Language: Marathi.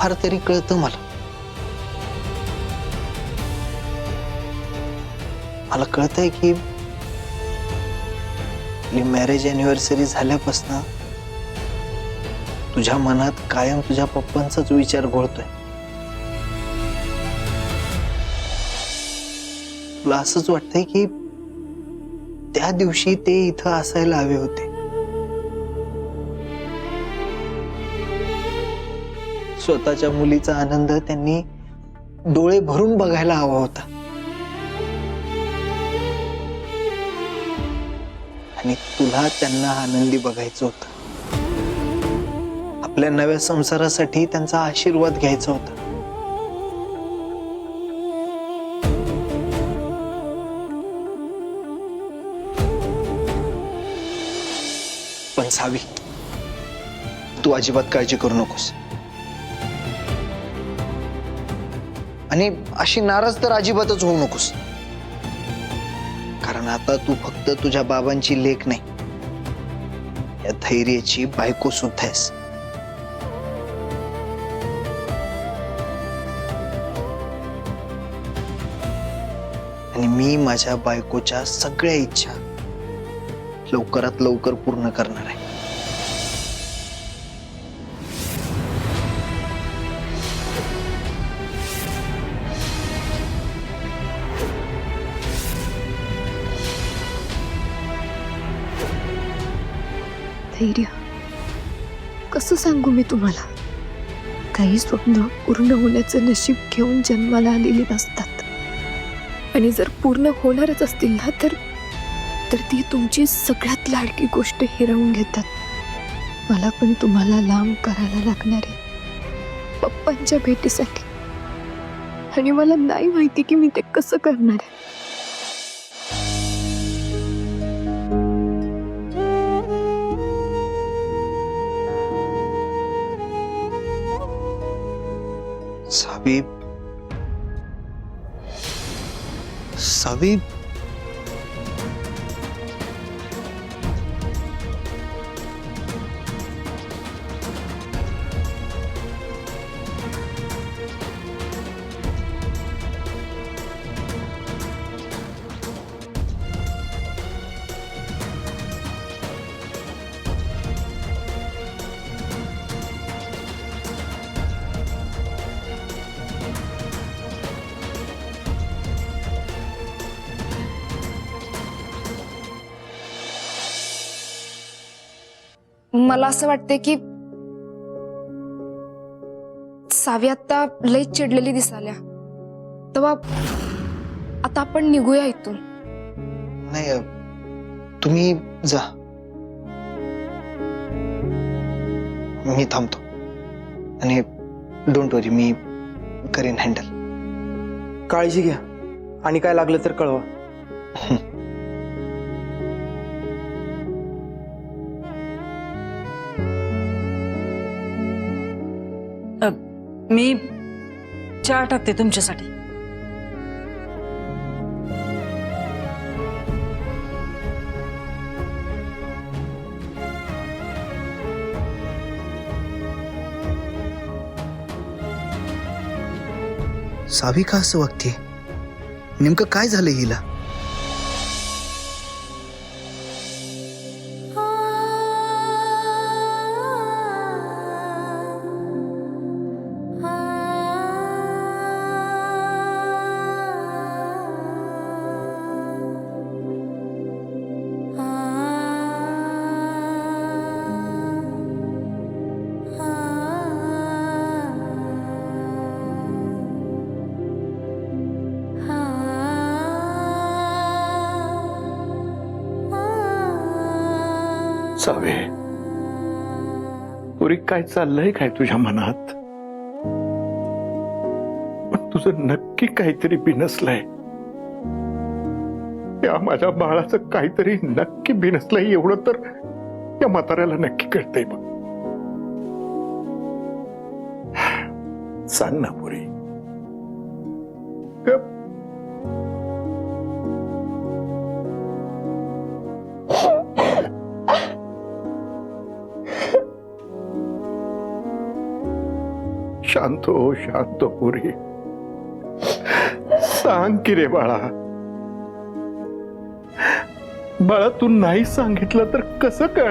फार तरी कळतं मला. मला कळतंय की आपली मॅरेज अॅनिव्हर्सरी झाल्यापासून तुझ्या मनात कायम तुझ्या पप्पांचाच विचार घोळतोय. तुला असंच वाटतंय की त्या दिवशी ते इथं असायला हवे होते. स्वतःच्या मुलीचा आनंद त्यांनी डोळे भरून बघायला हवा होता. आणि तुला त्यांना आनंदी बघायचं होतं. आपल्या नव्या संसारासाठी त्यांचा आशीर्वाद घ्यायचा होता. पण सावी, तू अजिबात काळजी करू नकोस. आणि अशी नाराज तर अजिबातच होऊ नकोस. कारण आता तू फक्त तुझ्या बाबांची लेक नाही, या धैर्याची बायको सुद्धा आहेस. आणि मी माझ्या बायकोच्या सगळ्या इच्छा लवकरात लवकर पूर्ण करणार आहे. धैर्य कसं सांगू मी तुम्हाला. काही स्वप्न पूर्ण होण्याचं नशीब घेऊन जन्माला आलेली नसतात. आणि जर पूर्ण होणारच असतील ना तर ती तुमची सगळ्यात लाडकी गोष्ट हिरावून घेतात. मला पण तुम्हाला लांब करायला लागणार आहे पप्पांच्या भेटीसाठी. आणि मला नाही माहिती की मी ते कसं करणार आहे. सावी, सावी, मला असं वाटते की सावी आता लई चिडलेली दिसाल्या. तेव्हा आता आपण निघूया इथून. नाही, तुम्ही जा, मी थांबतो. आणि डोंट वरी, मी करीन हँडल. काळजी घ्या आणि काय लागलं तर कळवा. मी चहा टाकते तुमच्यासाठी. सावी का असं वागते? नेमकं काय झालं हिला? सावे, पुरी काय चाललंय काय तुझ्या मनात? पण तुझं नक्की काहीतरी बिनसलंय. या माझ्या बाळाचं काहीतरी नक्की बिनसलंय, एवढं तर या म्हाताऱ्याला नक्की कळतंय बघ. सांग ना पुरी. शांत हो पुरी. सांग की रे बाळा. बाळा तू नाही सांगितलं तर कसं कळ.